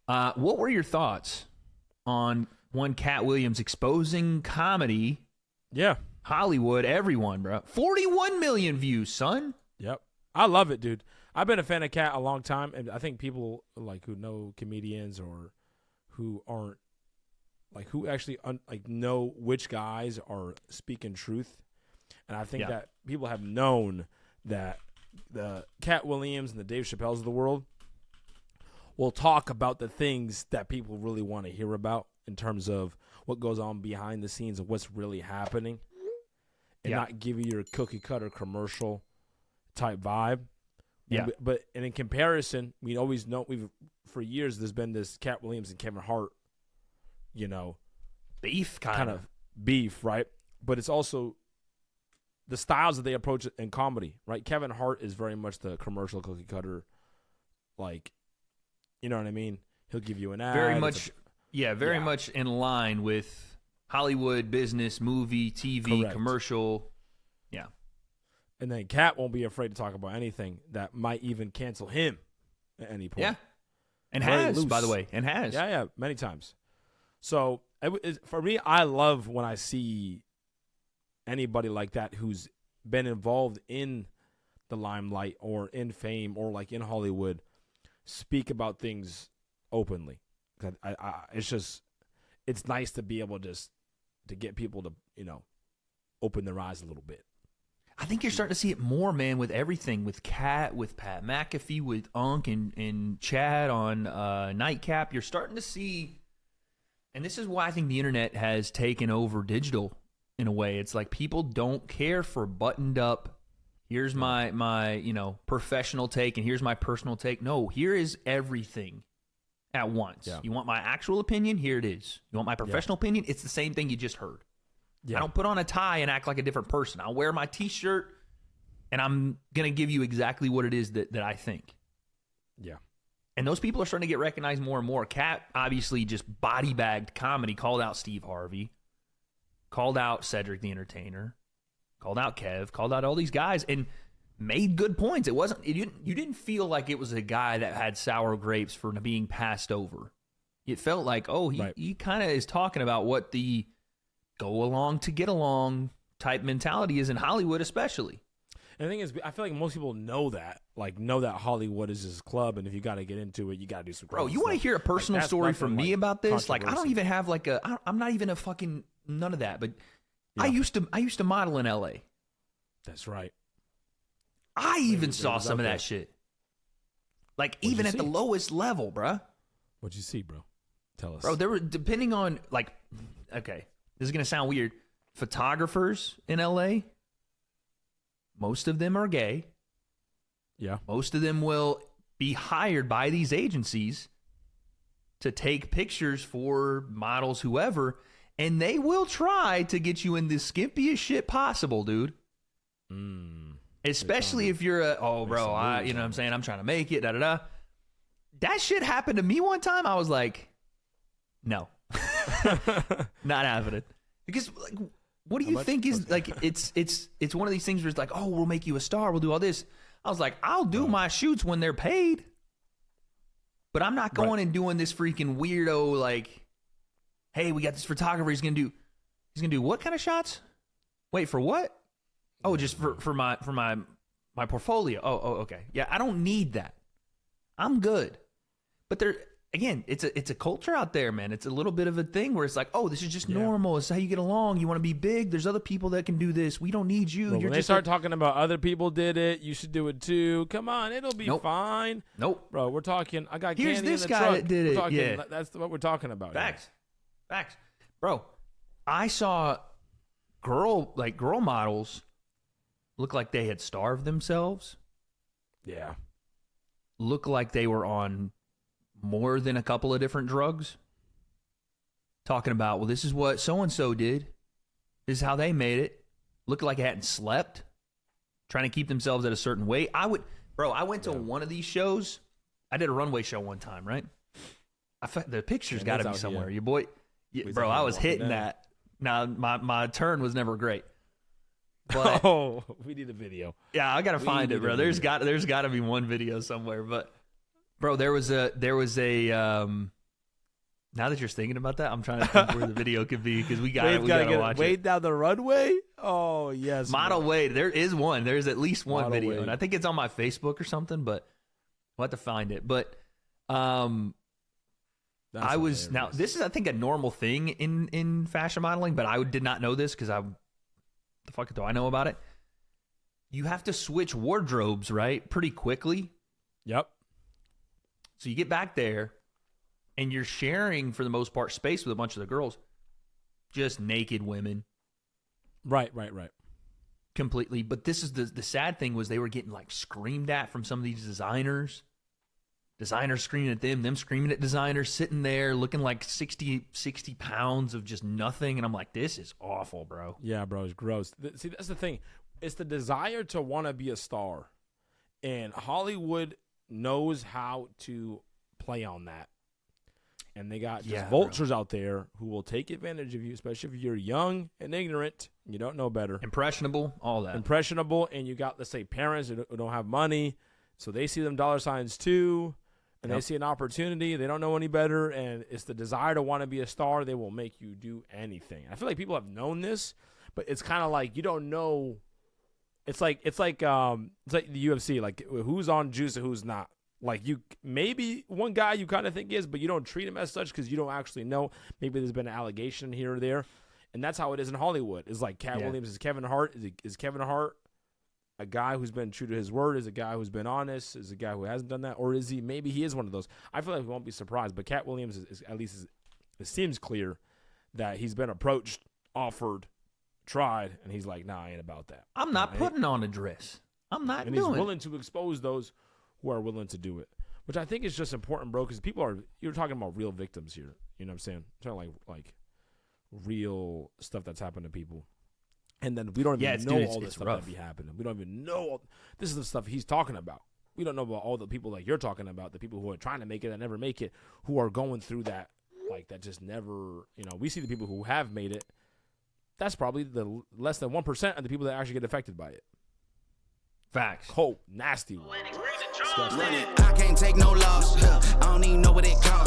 What were your thoughts on one Cat Williams exposing comedy? Yeah. Hollywood, everyone, bro. 41 million views, son. Yep. I love it, dude. I've been a fan of Cat a long time, and I think people like who know comedians or who aren't, like who actually know which guys are speaking truth. And I think that people have known that the Cat Williams and the Dave Chappelles of the world will talk about the things that people really want to hear about in terms of what goes on behind the scenes of what's really happening, and not give you your cookie cutter commercial type vibe. Yeah. But in comparison, we always know for years there's been this Cat Williams and Kevin Hart, beef kind of beef, right? But it's also the styles that they approach it in comedy, right? Kevin Hart is very much the commercial cookie cutter, like, you know what I mean? He'll give you an ad. Very much in line with Hollywood, business, movie, TV, Correct. commercial. Yeah. And then Cat won't be afraid to talk about anything that might even cancel him at any point. Yeah. And Very has, loose. by the way. And has. Yeah, many times. So, for me, I love when I see anybody like that who's been involved in the limelight or in fame or like in Hollywood speak about things openly. It's nice to be able to get people to, open their eyes a little bit. I think you're starting to see it more, man, with everything. With Cat, with Pat McAfee, with Unk and Chad on Nightcap. You're starting to see, and this is why I think the internet has taken over digital in a way. It's like people don't care for buttoned up, here's my professional take, and here's my personal take. No, here is everything at once. Yeah. You want my actual opinion? Here it is. You want my professional opinion? It's the same thing you just heard. Yeah. I don't put on a tie and act like a different person. I'll wear my T-shirt, and I'm going to give you exactly what it is that I think. Yeah. And those people are starting to get recognized more and more. Cat obviously just body-bagged comedy, called out Steve Harvey, called out Cedric the Entertainer, called out Kev, called out all these guys, and made good points. You didn't feel like it was a guy that had sour grapes for being passed over. It felt like, he kind of is talking about what the go along to get along type mentality is in Hollywood, especially. And the thing is, I feel like most people know that Hollywood is his club, and if you got to get into it, you got to do some. Bro, you want to hear a personal story from me about this? Like, I don't even have I'm not even a fucking none of that. But I used to model in L.A. That's right. I even saw some of that shit. Like, even at the lowest level, bruh. What'd you see, bro? Tell us. Bro, there were, depending on, okay, this is going to sound weird. Photographers in L.A., most of them are gay. Yeah. Most of them will be hired by these agencies to take pictures for models, whoever, and they will try to get you in the skimpiest shit possible, dude. Especially if you're you know what I'm saying? I'm trying to make it, da-da-da. That shit happened to me one time. I was like, no. Not happening. Because, what do you think is, it's one of these things where it's like, we'll make you a star, we'll do all this. I was like, I'll do my shoots when they're paid. But I'm not going and doing this freaking weirdo, hey, we got this photographer, he's gonna do what kind of shots? Wait, for what? Oh, just for my portfolio. Oh, okay. Yeah, I don't need that. I'm good. But again, it's a culture out there, man. It's a little bit of a thing where it's like, this is just normal. It's how you get along. You want to be big. There's other people that can do this. We don't need you. Well, when they start talking about other people did it, you should do it too. Come on, it'll be fine. Nope. Bro, we're talking. I got Here's candy this in the guy truck. that did it. Yeah. That's what we're talking about. Facts. Bro, I saw girl models look like they had starved themselves. Yeah. Look like they were on more than a couple of different drugs. Talking about, this is what so-and-so did. This is how they made it. Looked like they hadn't slept. Trying to keep themselves at a certain weight. I went to one of these shows. I did a runway show one time, right? The picture's got to be somewhere. Here. Your boy... bro, I was hitting that. Now, my turn was never great. But, we need a video. Yeah, I gotta find it, bro. There's got to be one video somewhere. But, bro, there was a Now that you're thinking about that, I'm trying to think where the video could be because we gotta watch Wade it. down the runway. Oh yes, Model Wade. There is one. There's at least one Model video, Wade. and I think it's on my Facebook or something. But we'll have to find it. But That's I was hilarious. now. This is I think a normal thing in fashion modeling, but I did not know this because the fuck do I know about it? You have to switch wardrobes, right? Pretty quickly. Yep. So you get back there, and you're sharing for the most part space with a bunch of the girls, just naked women. Right. Completely. But this is the sad thing was they were getting like screamed at from some of these designers. Designers screaming at them screaming at designers, sitting there looking like 60 pounds of just nothing. And I'm like, this is awful, bro. Yeah, bro, it's gross. See, that's the thing. It's the desire to want to be a star. And Hollywood knows how to play on that. And they got just vultures out there who will take advantage of you, especially if you're young and ignorant. You don't know better. Impressionable, all that. Impressionable, and you got, let's say, parents who don't have money, so they see them dollar signs too, and they see an opportunity. They don't know any better, and it's the desire to want to be a star. They will make you do anything. I feel like people have known this, but it's kind of like you don't know. It's like the UFC, like who's on juice and who's not. Like you, maybe one guy you kind of think is, but you don't treat him as such because you don't actually know. Maybe there's been an allegation here or there, and that's how it is in Hollywood. It's like Cat Williams is Kevin Hart. Is Kevin Hart a guy who's been true to his word? Is a guy who's been honest? Is a guy who hasn't done that, or is he? Maybe he is one of those. I feel like we won't be surprised. But Cat Williams is at least it seems clear that he's been approached, offered, tried, and he's like, "Nah, I ain't about that. I'm not putting on a dress. I'm not and doing he's willing to expose those who are willing to do it, which I think is just important, bro, because you're talking about real victims here. You know what I'm saying? I'm talking like real stuff that's happened to people. And then we don't even know all this stuff that be happening. We don't even know. This is the stuff he's talking about. We don't know about all the people like you're talking about, the people who are trying to make it and never make it, who are going through that, like that just never, we see the people who have made it. That's probably the less than 1% of the people that actually get affected by it. Facts. Cold, nasty one. I can't take no loss. I don't even know what it costs.